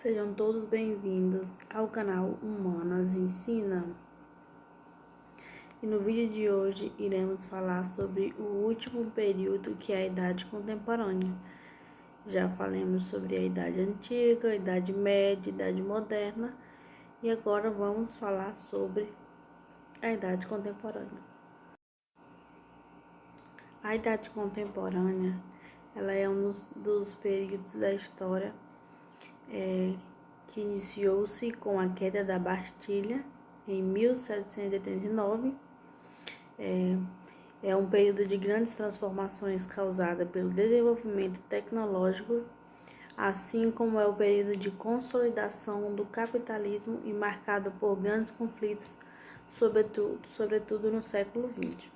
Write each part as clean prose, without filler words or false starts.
Sejam todos bem-vindos ao canal Humanas Ensina. E no vídeo de hoje iremos falar sobre o último período, que é a Idade Contemporânea. Já falamos sobre a Idade Antiga, a Idade Média, a Idade Moderna e agora vamos falar sobre a Idade Contemporânea. A Idade Contemporânea ela é um dos períodos da história que iniciou-se com a queda da Bastilha em 1789. É um período de grandes transformações causada pelo desenvolvimento tecnológico, assim como é o período de consolidação do capitalismo e marcado por grandes conflitos, sobretudo no século XX.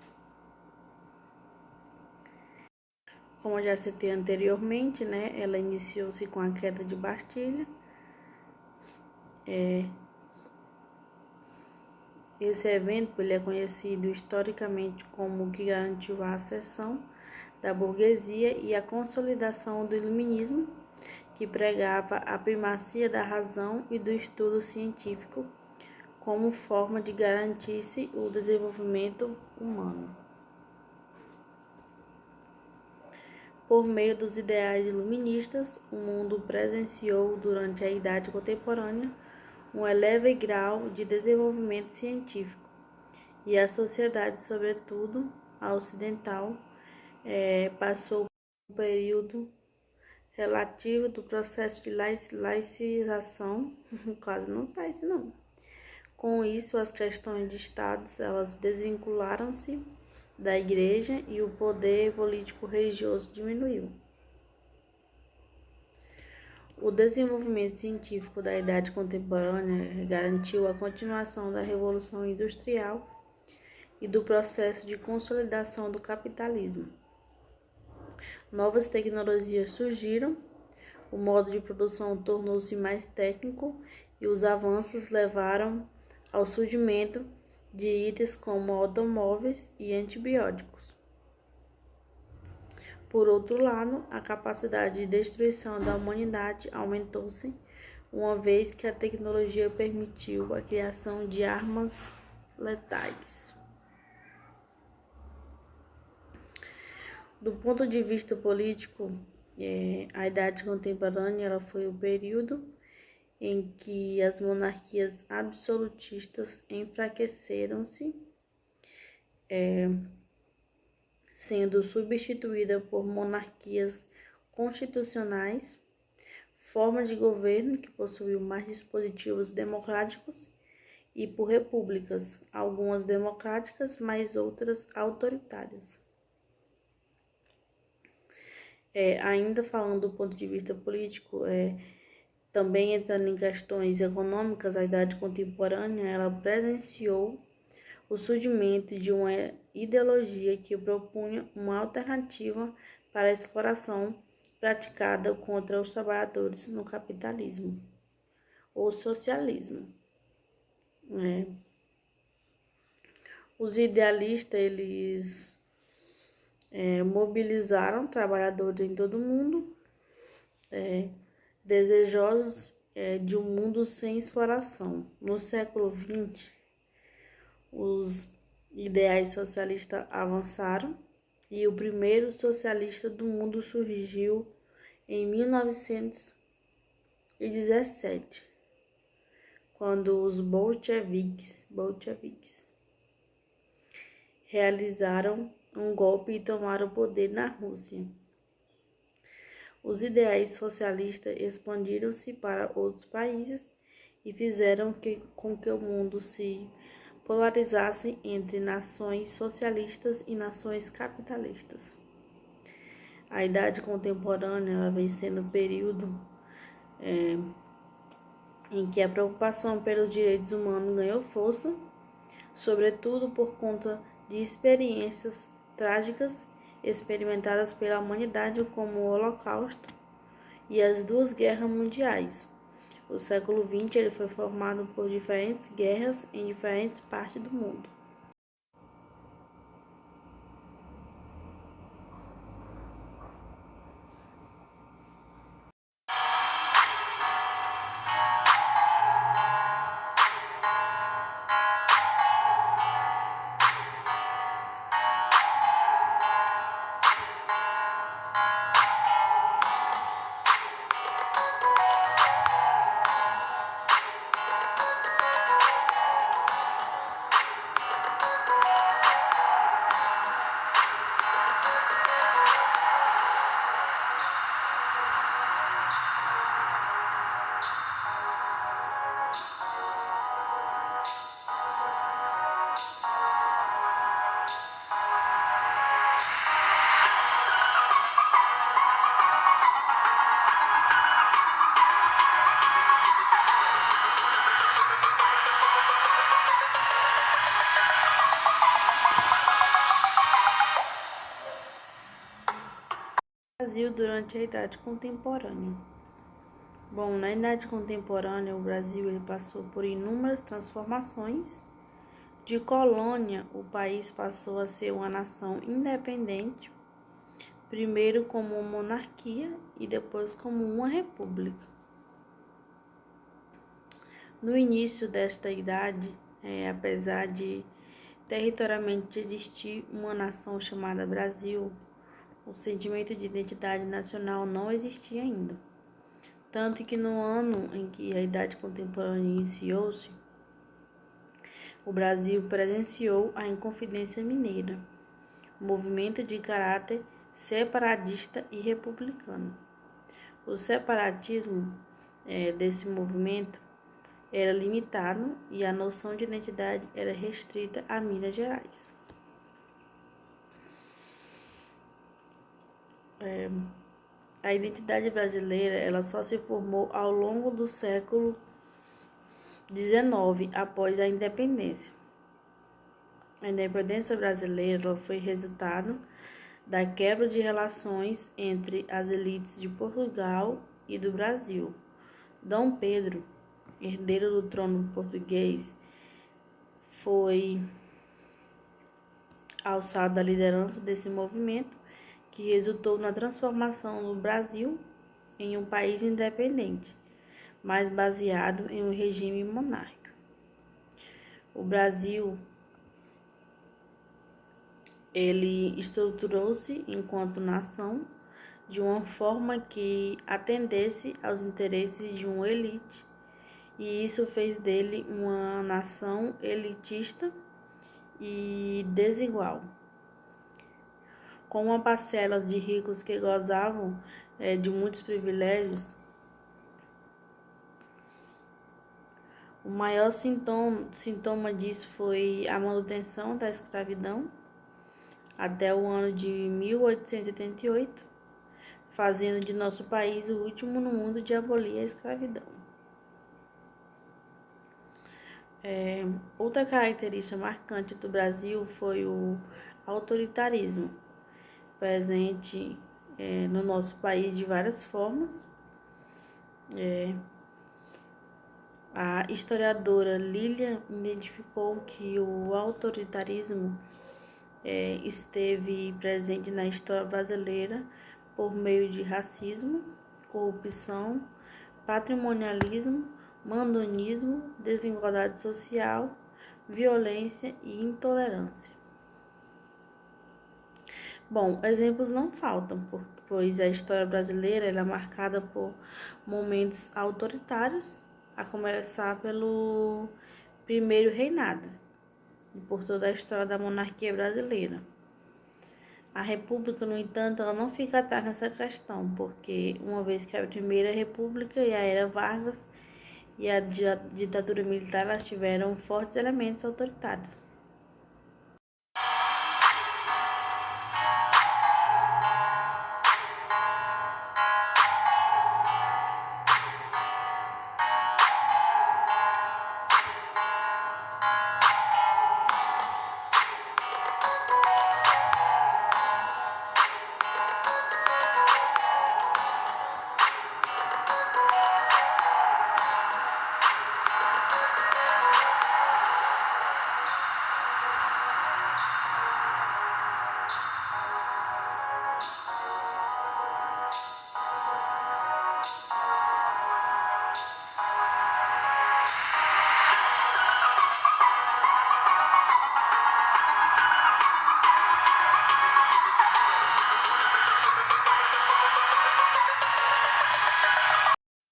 Como eu já citei anteriormente, ela iniciou-se com a queda de Bastilha. Esse evento ele é conhecido historicamente como o que garantiu a ascensão da burguesia e a consolidação do iluminismo, que pregava a primacia da razão e do estudo científico como forma de garantir-se o desenvolvimento humano. Por meio dos ideais iluministas, o mundo presenciou durante a Idade Contemporânea um elevado grau de desenvolvimento científico, e a sociedade, sobretudo a ocidental, passou por um período relativo do processo de laicização, quase não sai isso não. Com isso, as questões de Estados, elas desvincularam-se da Igreja e o poder político-religioso diminuiu. O desenvolvimento científico da Idade Contemporânea garantiu a continuação da Revolução Industrial e do processo de consolidação do capitalismo. Novas tecnologias surgiram, o modo de produção tornou-se mais técnico e os avanços levaram ao surgimento de itens como automóveis e antibióticos. Por outro lado, a capacidade de destruição da humanidade aumentou-se, uma vez que a tecnologia permitiu a criação de armas letais. Do ponto de vista político, a Idade Contemporânea ela foi o período em que as monarquias absolutistas enfraqueceram-se, sendo substituída por monarquias constitucionais, forma de governo que possuiu mais dispositivos democráticos, e por repúblicas, algumas democráticas, mas outras autoritárias. Ainda falando do ponto de vista político, também entrando em questões econômicas, a Idade Contemporânea ela presenciou o surgimento de uma ideologia que propunha uma alternativa para a exploração praticada contra os trabalhadores no capitalismo ou socialismo. Os idealistas eles mobilizaram trabalhadores em todo o mundo, desejosos de um mundo sem exploração. No século XX, os ideais socialistas avançaram e o primeiro socialista do mundo surgiu em 1917, quando os bolcheviques realizaram um golpe e tomaram o poder na Rússia. Os ideais socialistas expandiram-se para outros países e fizeram com que o mundo se polarizasse entre nações socialistas e nações capitalistas. A Idade Contemporânea ela vem sendo um período em que a preocupação pelos direitos humanos ganhou força, sobretudo por conta de experiências trágicas experimentadas pela humanidade, como o Holocausto e as duas guerras mundiais. O século XX ele foi formado por diferentes guerras em diferentes partes do mundo. durante a Idade Contemporânea. Bom, na Idade Contemporânea, o Brasil ele passou por inúmeras transformações. De colônia, o país passou a ser uma nação independente, primeiro como uma monarquia e depois como uma república. No início desta idade, apesar de territorialmente existir uma nação chamada Brasil, o sentimento de identidade nacional não existia ainda. Tanto que no ano em que a Idade Contemporânea iniciou-se, o Brasil presenciou a Inconfidência Mineira, movimento de caráter separatista e republicano. O separatismo desse movimento era limitado e a noção de identidade era restrita a Minas Gerais. A identidade brasileira ela só se formou ao longo do século XIX, após a independência. A independência brasileira foi resultado da quebra de relações entre as elites de Portugal e do Brasil. Dom Pedro, herdeiro do trono português, foi alçado da liderança desse movimento, que resultou na transformação do Brasil em um país independente, mas baseado em um regime monárquico. O Brasil ele estruturou-se enquanto nação de uma forma que atendesse aos interesses de uma elite, e isso fez dele uma nação elitista e desigual, com uma parcela de ricos que gozavam de muitos privilégios. O maior sintoma disso foi a manutenção da escravidão até o ano de 1888, fazendo de nosso país o último no mundo de abolir a escravidão. Outra característica marcante do Brasil foi o autoritarismo, presente no nosso país de várias formas. A historiadora Lília identificou que o autoritarismo esteve presente na história brasileira por meio de racismo, corrupção, patrimonialismo, mandonismo, desigualdade social, violência e intolerância. Bom, exemplos não faltam, pois a história brasileira é marcada por momentos autoritários, a começar pelo primeiro reinado e por toda a história da monarquia brasileira. A república, no entanto, ela não fica atrás nessa questão, porque uma vez que a primeira república e a era Vargas e a ditadura militar, elas tiveram fortes elementos autoritários.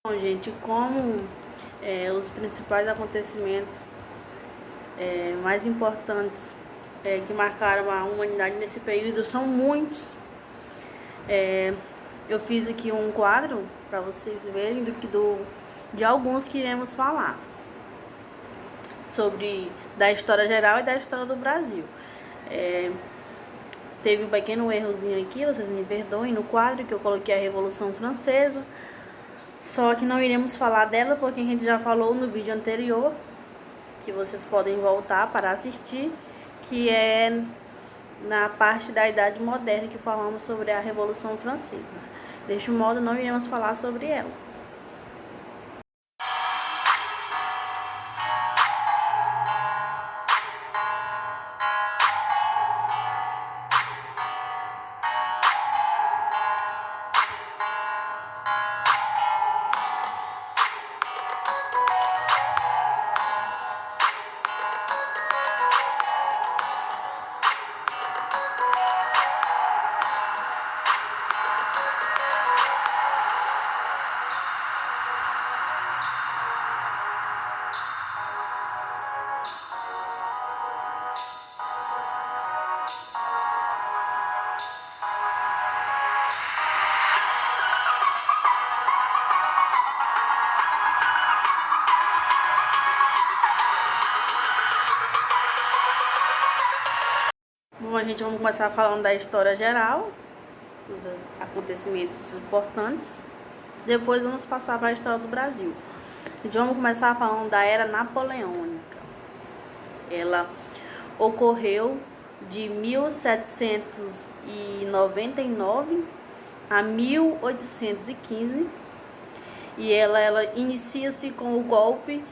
Bom, gente, como os principais acontecimentos mais importantes que marcaram a humanidade nesse período são muitos, eu fiz aqui um quadro para vocês verem de alguns que iremos falar da história geral e da história do Brasil. Teve um pequeno errozinho aqui, vocês me perdoem, no quadro que eu coloquei a Revolução Francesa. Só que não iremos falar dela porque a gente já falou no vídeo anterior, que vocês podem voltar para assistir, que é na parte da Idade Moderna que falamos sobre a Revolução Francesa. Deste modo, não iremos falar sobre ela. Bom, a gente vai começar falando da história geral, os acontecimentos importantes. Depois vamos passar para a história do Brasil. A gente vamos começar falando da Era Napoleônica. Ela ocorreu de 1799 a 1815 e ela inicia-se com o golpe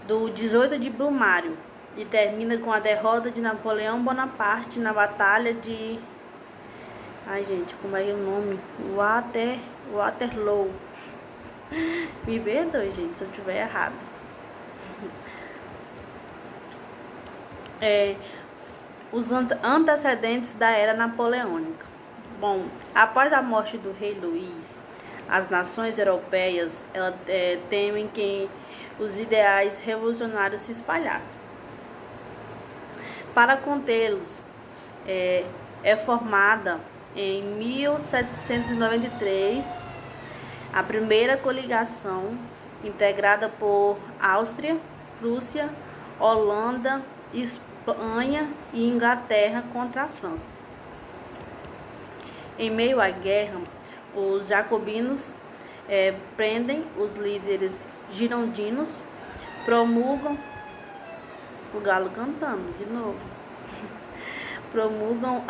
do 18 de Brumário e termina com a derrota de Napoleão Bonaparte na Batalha de... Ai, gente, como é o nome? Waterloo. Me perdoe, gente, se eu estiver errado. Os antecedentes da Era Napoleônica. Bom, após a morte do rei Luís, as nações europeias temem que os ideais revolucionários se espalhassem. Para contê-los, é formada em 1793 a primeira coligação integrada por Áustria, Prússia, Holanda, Espanha e Inglaterra contra a França. Em meio à guerra, os jacobinos prendem os líderes girondinos, promulgam o galo cantando de novo. Promulgam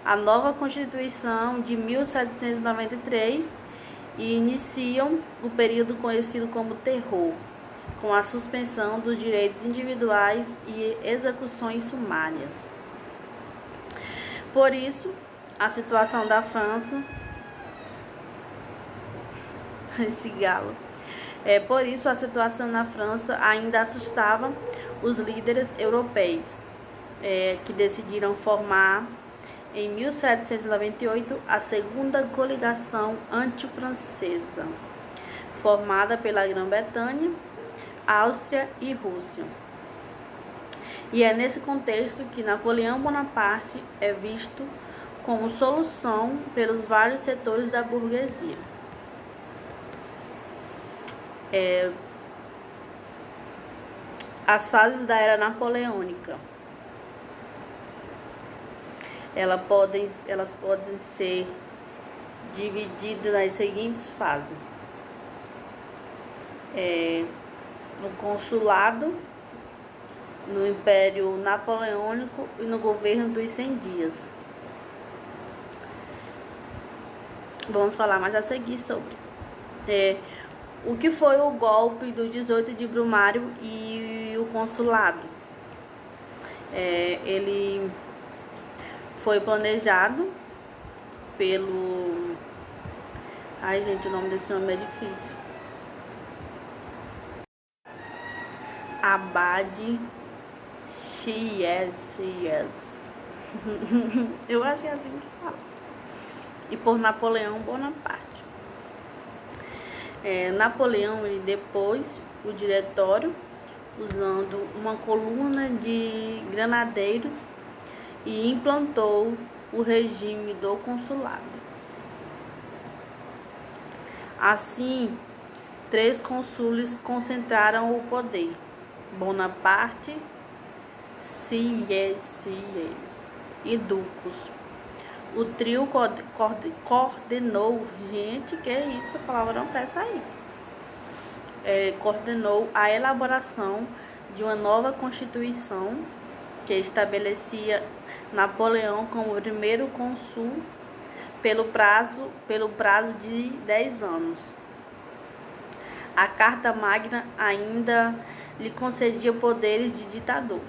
a nova Constituição de 1793 e iniciam o período conhecido como Terror, com a suspensão dos direitos individuais e execuções sumárias. Por isso, a situação da França... Esse galo. Por isso, a situação na França ainda assustava os líderes europeus, que decidiram formar, em 1798, a segunda coligação antifrancesa, formada pela Grã-Bretanha, Áustria e Rússia. E é nesse contexto que Napoleão Bonaparte é visto como solução pelos vários setores da burguesia. As fases da Era Napoleônica. Elas podem ser divididas nas seguintes fases. No consulado, no Império Napoleônico e no governo dos 100 dias. Vamos falar mais a seguir sobre o que foi o golpe do 18 de Brumário e o consulado. Ele foi planejado pelo... Ai, gente, o nome desse nome é difícil. Abade Sieyès. Eu acho que é assim que se fala. E por Napoleão Bonaparte. Napoleão ele depôs o diretório usando uma coluna de granadeiros e implantou o regime do consulado. Assim, 3 cônsules concentraram o poder: Bonaparte, Sieyès e Ducos. O trio coordenou, gente, que é isso, a palavra não quer sair. Coordenou a elaboração de uma nova Constituição que estabelecia Napoleão como o primeiro cônsul pelo prazo de 10 anos. A Carta Magna ainda lhe concedia poderes de ditador.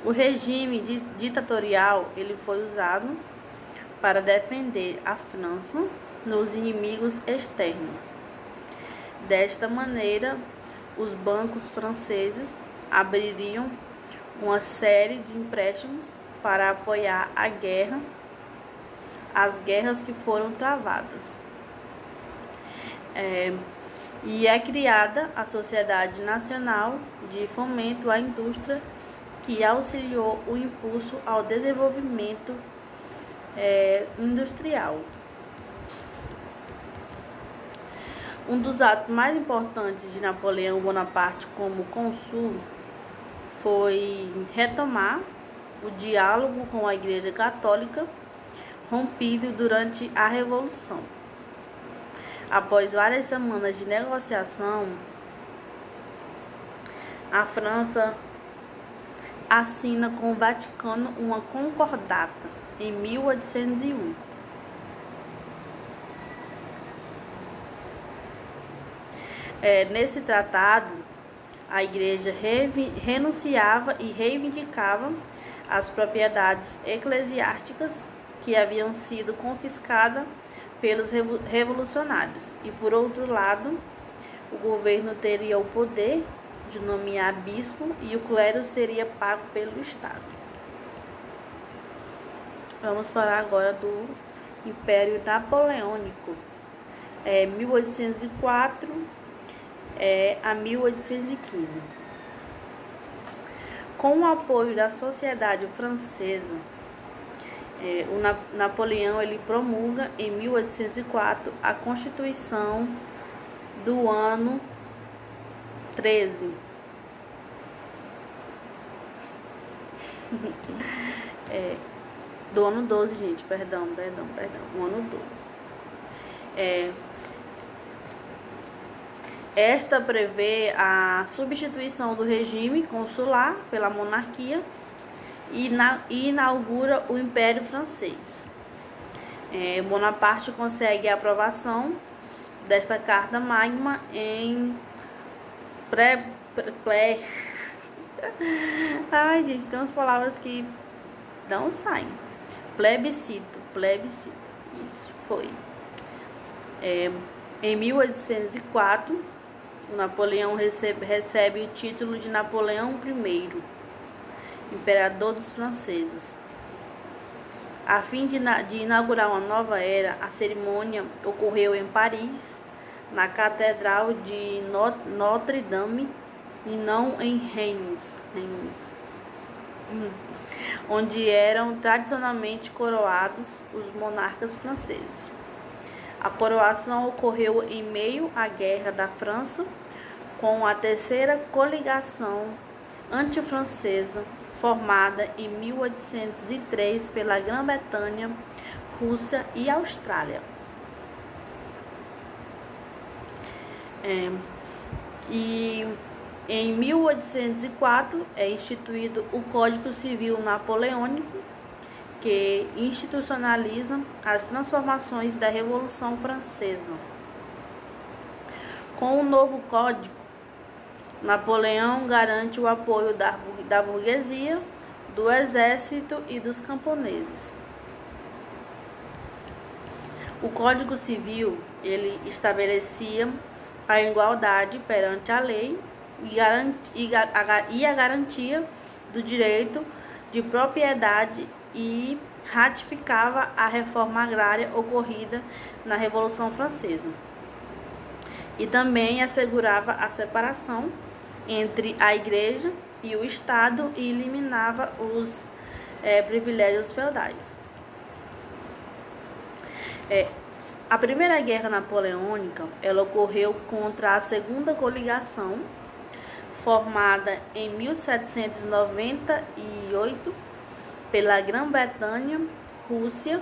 O regime ditatorial ele foi usado para defender a França dos inimigos externos. Desta maneira, os bancos franceses abririam uma série de empréstimos para apoiar as guerras que foram travadas. E é criada a Sociedade Nacional de Fomento à Indústria, que auxiliou o impulso ao desenvolvimento industrial. Um dos atos mais importantes de Napoleão Bonaparte como cônsul foi retomar o diálogo com a Igreja Católica, rompido durante a Revolução. Após várias semanas de negociação, a França assina com o Vaticano uma concordata em 1801. Nesse tratado, a Igreja renunciava e reivindicava as propriedades eclesiásticas que haviam sido confiscadas pelos revolucionários, e por outro lado, o governo teria o poder de nomear bispo e o clero seria pago pelo Estado. Vamos falar agora do Império Napoleônico, 1804 a 1815. Com o apoio da sociedade francesa, o Napoleão ele promulga em 1804 a Constituição do ano 13. Do ano 12, gente, perdão, o ano 12. Esta prevê a substituição do regime consular pela monarquia e inaugura o Império Francês. Bonaparte consegue a aprovação desta Carta Magna em Ai, gente, tem umas palavras que não saem. Plebiscito. Isso foi. Em 1804, o Napoleão recebe o título de Napoleão I, imperador dos franceses. A fim de inaugurar uma nova era, a cerimônia ocorreu em Paris, na Catedral de Notre-Dame, e não em Reims, onde eram tradicionalmente coroados os monarcas franceses. A coroação ocorreu em meio à Guerra da França, com a terceira coligação antifrancesa, formada em 1803 pela Grã-Bretanha, Rússia e Austrália. E em 1804 é instituído o Código Civil Napoleônico, que institucionaliza as transformações da Revolução Francesa. Com o novo código, Napoleão garante o apoio da burguesia, do exército e dos camponeses. O Código Civil ele estabelecia a igualdade perante a lei e a garantia do direito de propriedade e ratificava a reforma agrária ocorrida na Revolução Francesa. E também assegurava a separação entre a Igreja e o Estado e eliminava os privilégios feudais. A Primeira Guerra Napoleônica ela ocorreu contra a Segunda Coligação, formada em 1798 pela Grã-Bretanha, Rússia,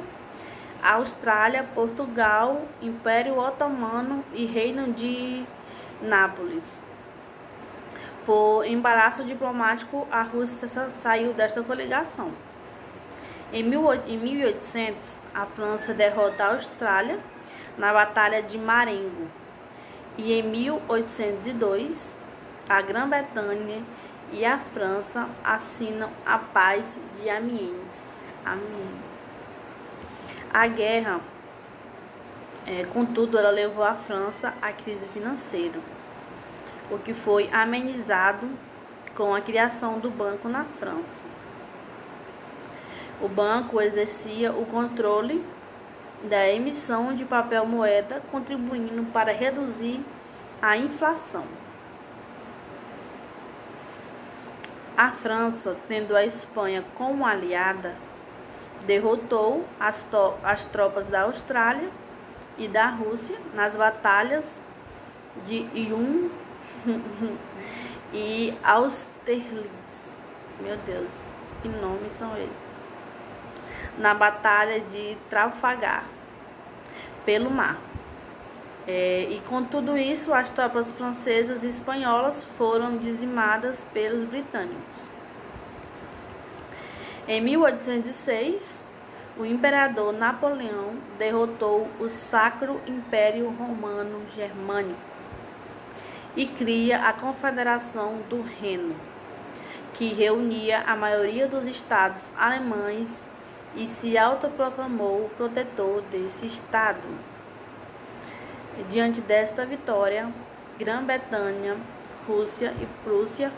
Austrália, Portugal, Império Otomano e Reino de Nápoles. Por embaraço diplomático, a Rússia saiu desta coligação. Em 1800, a França derrota a Austrália na Batalha de Marengo. E em 1802, a Grã-Bretanha e a França assinam a Paz de Amiens. A guerra, contudo, ela levou a França à crise financeira, o que foi amenizado com a criação do banco na França. O banco exercia o controle da emissão de papel moeda, contribuindo para reduzir a inflação. A França, tendo a Espanha como aliada, derrotou as tropas da Austrália e da Rússia nas batalhas de Yum e Austerlitz. Meu Deus, que nomes são esses? Na Batalha de Trafalgar, pelo mar. E com tudo isso, as tropas francesas e espanholas foram dizimadas pelos britânicos. Em 1806, o imperador Napoleão derrotou o Sacro Império Romano Germânico e cria a Confederação do Reno, que reunia a maioria dos estados alemães e se autoproclamou protetor desse estado. Diante desta vitória, Grã-Bretanha, Rússia e Prússia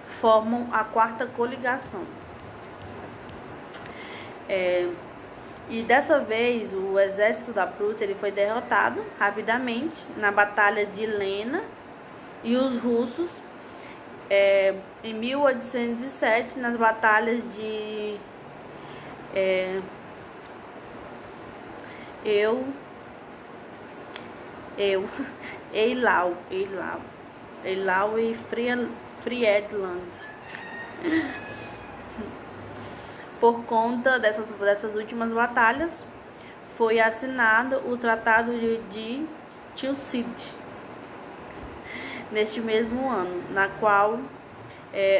formam a quarta coligação. E dessa vez o exército da Prússia ele foi derrotado rapidamente na Batalha de Lena, e os russos em 1807 nas batalhas de Eylau e Friedland. Por conta dessas últimas batalhas, foi assinado o Tratado de Tilsit neste mesmo ano, na qual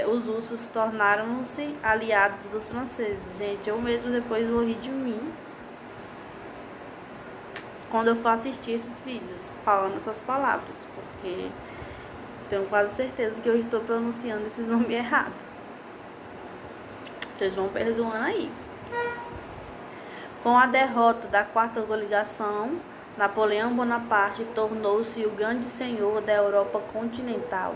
os russos tornaram-se aliados dos franceses. Gente, eu mesmo depois morri de mim quando eu for assistir esses vídeos falando essas palavras, porque tenho quase certeza que eu estou pronunciando esses nomes errados. Vocês vão perdoando aí. Com a derrota da quarta coligação, Napoleão Bonaparte tornou-se o grande senhor da Europa continental.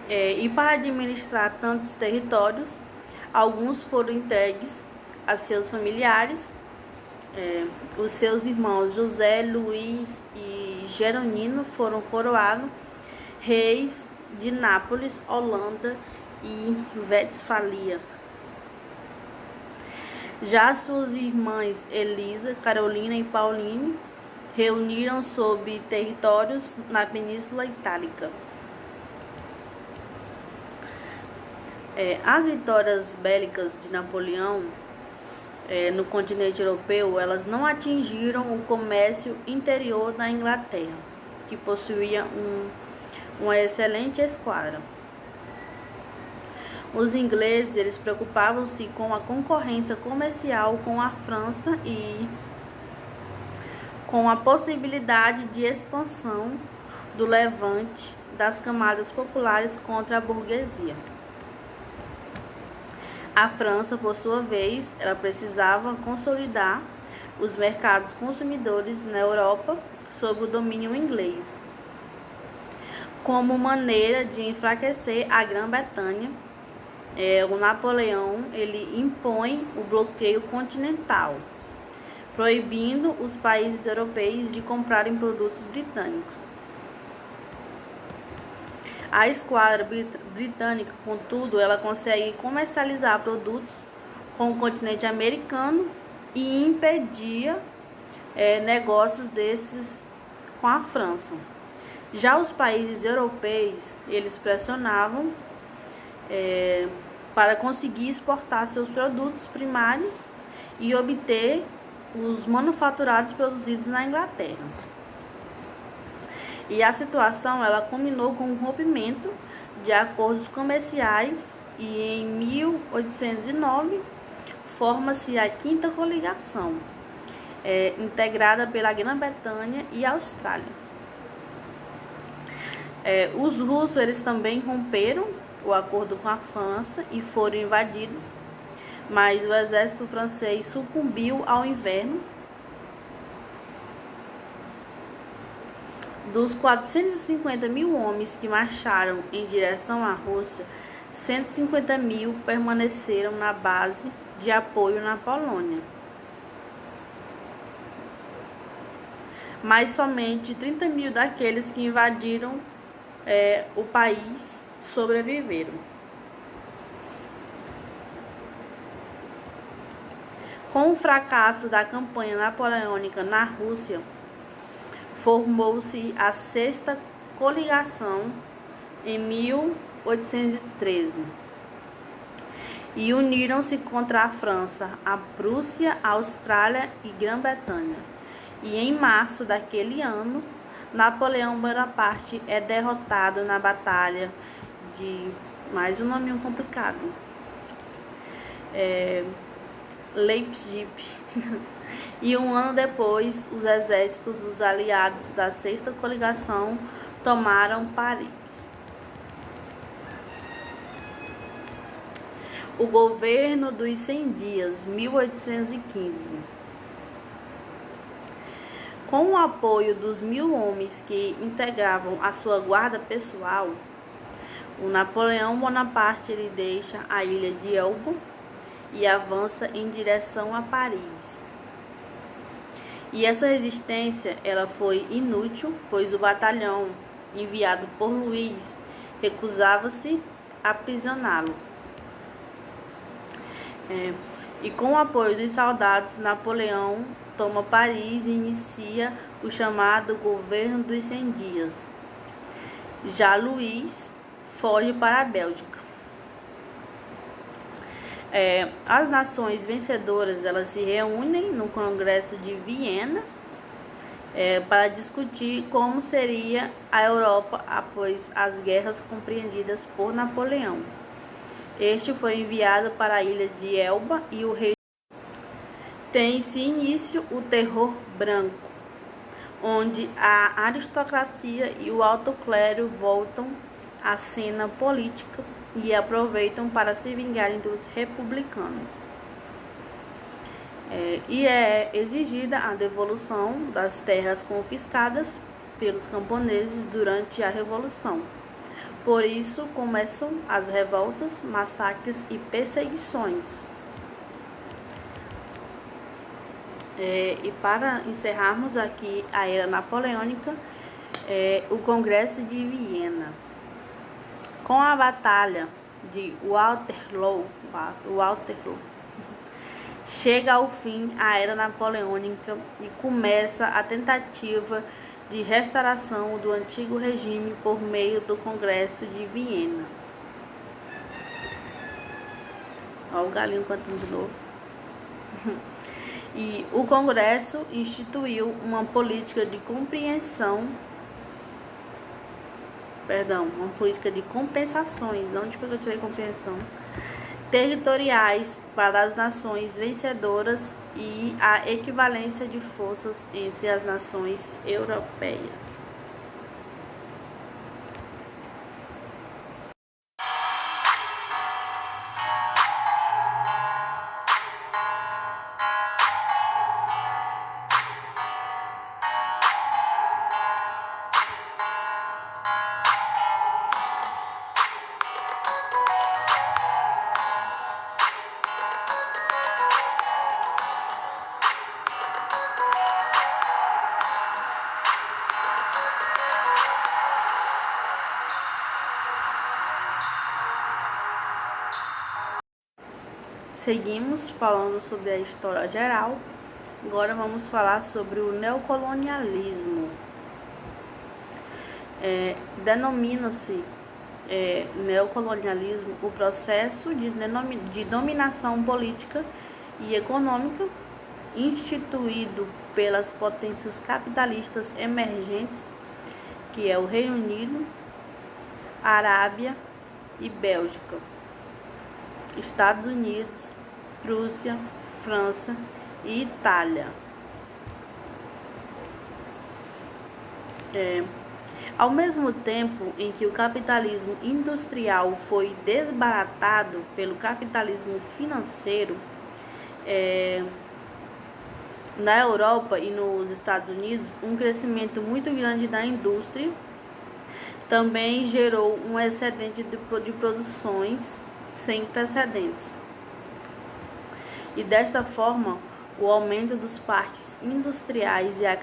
E para administrar tantos territórios, alguns foram entregues a seus familiares. Os seus irmãos José, Luís e Jeronimo foram coroados reis de Nápoles, Holanda e Westfalia. Já suas irmãs Elisa, Carolina e Pauline reuniram sob territórios na Península Itálica. As vitórias bélicas de Napoleão no continente europeu, elas não atingiram o comércio interior da Inglaterra, que possuía uma excelente esquadra. Os ingleses, eles preocupavam-se com a concorrência comercial com a França e com a possibilidade de expansão do levante das camadas populares contra a burguesia. A França, por sua vez, ela precisava consolidar os mercados consumidores na Europa sob o domínio inglês, como maneira de enfraquecer a Grã-Bretanha. O Napoleão ele impõe o bloqueio continental, proibindo os países europeus de comprarem produtos britânicos. A esquadra britânica, contudo, ela consegue comercializar produtos com o continente americano e impedia negócios desses com a França. Já os países europeus, eles pressionavam para conseguir exportar seus produtos primários e obter os manufaturados produzidos na Inglaterra. E a situação ela culminou com o rompimento de acordos comerciais e em 1809 forma-se a Quinta Coligação, integrada pela Grã-Bretanha e Austrália. Os russos eles também romperam o acordo com a França e foram invadidos, mas o exército francês sucumbiu ao inverno. Dos 450 mil homens que marcharam em direção à Rússia, 150 mil permaneceram na base de apoio na Polônia. Mas somente 30 mil daqueles que invadiram o país sobreviveram. Com o fracasso da campanha napoleônica na Rússia, formou-se a Sexta Coligação em 1813 e uniram-se contra a França, a Prússia, a Austrália e Grã-Bretanha. E em março daquele ano, Napoleão Bonaparte é derrotado na batalha de mais um nominho complicado, Leipzig. E um ano depois, os exércitos dos aliados da Sexta Coligação tomaram Paris. O governo dos 100 dias, 1815. Com o apoio dos 1.000 homens que integravam a sua guarda pessoal, o Napoleão Bonaparte ele deixa a ilha de Elba e avança em direção a Paris. E essa resistência ela foi inútil, pois o batalhão enviado por Luís recusava-se a aprisioná-lo. E com o apoio dos soldados, Napoleão toma Paris e inicia o chamado Governo dos 100 Dias. Já Luís foge para a Bélgica. As nações vencedoras elas se reúnem no Congresso de Viena para discutir como seria a Europa após as guerras compreendidas por Napoleão. Este foi enviado para a ilha de Elba e o rei tem-se início o Terror Branco, onde a aristocracia e o alto clero voltam à cena política e aproveitam para se vingarem dos republicanos. E é exigida a devolução das terras confiscadas pelos camponeses durante a Revolução. Por isso começam as revoltas, massacres e perseguições. E para encerrarmos aqui a era napoleônica, o Congresso de Viena. Com a Batalha de Waterloo, chega ao fim a era napoleônica e começa a tentativa de restauração do antigo regime por meio do Congresso de Viena. Olha o galinho cantando de novo. E o Congresso instituiu uma política de compensações, de onde foi que eu tirei compreensão, territoriais para as nações vencedoras e a equivalência de forças entre as nações europeias. Seguimos falando sobre a história geral. Agora vamos falar sobre o neocolonialismo. Denomina-se neocolonialismo o processo de dominação política e econômica instituído pelas potências capitalistas emergentes, que é o Reino Unido, Arábia e Bélgica, Estados Unidos, Prússia, França e Itália. Ao mesmo tempo em que o capitalismo industrial foi desbaratado pelo capitalismo financeiro, na Europa e nos Estados Unidos, um crescimento muito grande da indústria também gerou um excedente de produções sem precedentes. E desta forma, o aumento dos parques industriais e a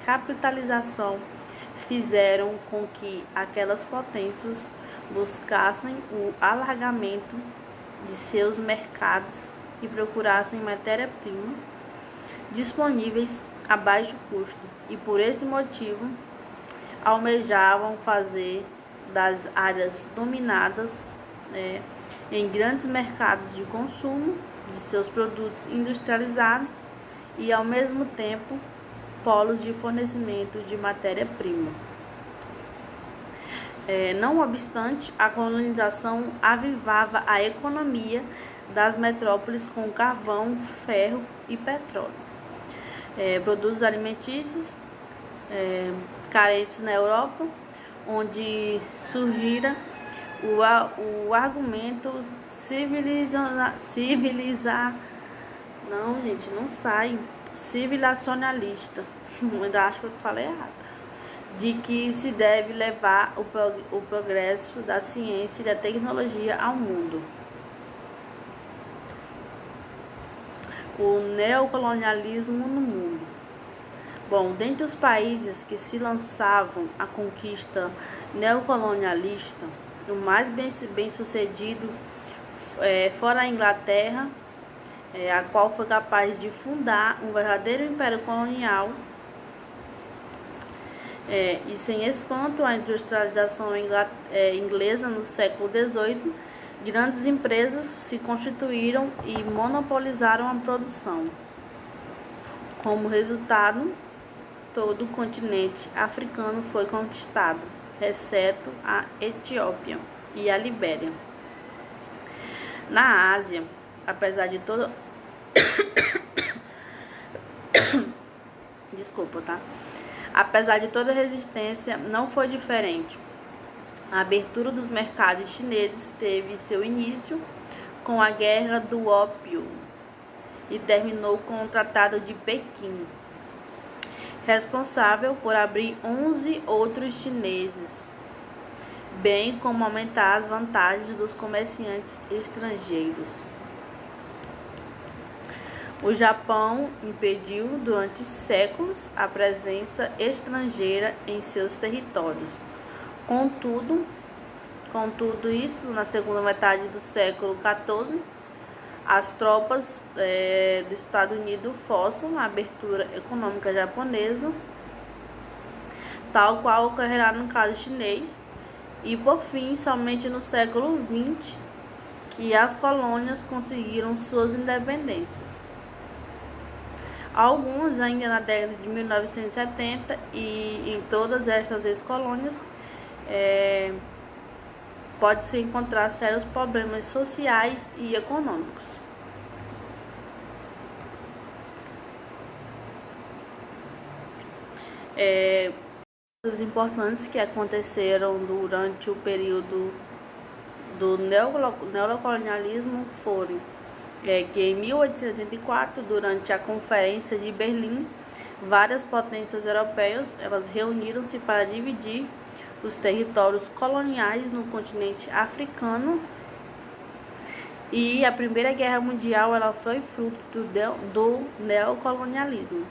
capitalização fizeram com que aquelas potências buscassem o alargamento de seus mercados e procurassem matéria-prima disponíveis a baixo custo, e por esse motivo almejavam fazer das áreas dominadas em grandes mercados de consumo de seus produtos industrializados e, ao mesmo tempo, polos de fornecimento de matéria-prima. Não obstante, a colonização avivava a economia das metrópoles com carvão, ferro e petróleo. Produtos alimentícios carentes na Europa, onde surgira o argumento civilizacionalista, ainda acho que eu falei errado, de que se deve levar o progresso da ciência e da tecnologia ao mundo. O neocolonialismo no mundo. Bom, dentre os países que se lançavam à conquista neocolonialista, o mais bem sucedido fora a Inglaterra, a qual foi capaz de fundar um verdadeiro império colonial, e sem espanto a industrialização inglesa no século XVIII, grandes empresas se constituíram e monopolizaram a produção. Como resultado, todo o continente africano foi conquistado, exceto a Etiópia e a Libéria. Na Ásia, apesar de toda Apesar de toda resistência, não foi diferente. A abertura dos mercados chineses teve seu início com a Guerra do Ópio e terminou com o Tratado de Pequim, responsável por abrir 11 outros chineses, bem como aumentar as vantagens dos comerciantes estrangeiros. O Japão impediu durante séculos a presença estrangeira em seus territórios. Contudo, isso, na segunda metade do século XIV, as tropas dos Estados Unidos forçam a abertura econômica japonesa, tal qual ocorrerá no caso chinês, e por fim, somente no século XX, que as colônias conseguiram suas independências. Algumas ainda na década de 1970, e em todas estas ex-colônias pode-se encontrar sérios problemas sociais e econômicos. Coisas importantes que aconteceram durante o período do neocolonialismo foram que em 1884, durante a Conferência de Berlim, várias potências europeias elas reuniram-se para dividir os territórios coloniais no continente africano, e a Primeira Guerra Mundial ela foi fruto do neocolonialismo.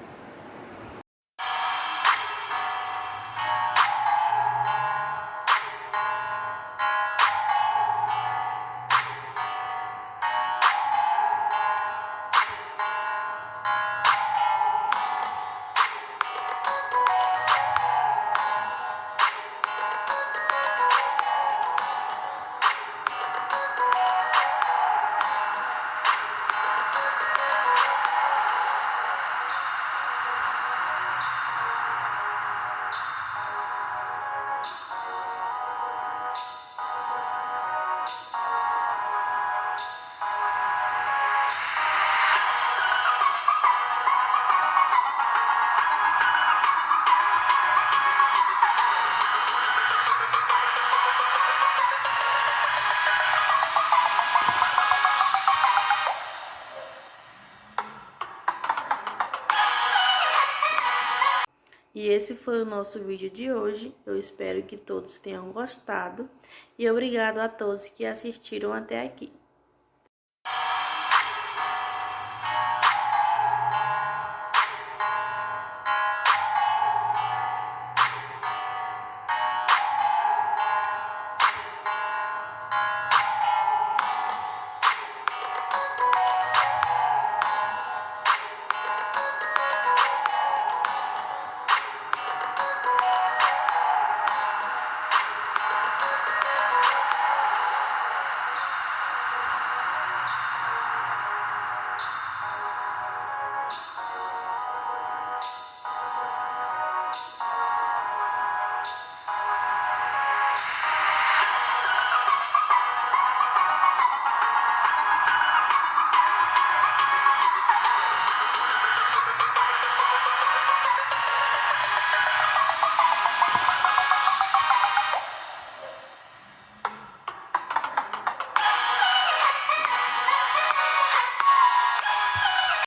E esse foi o nosso vídeo de hoje. Eu espero que todos tenham gostado. E obrigado a todos que assistiram até aqui.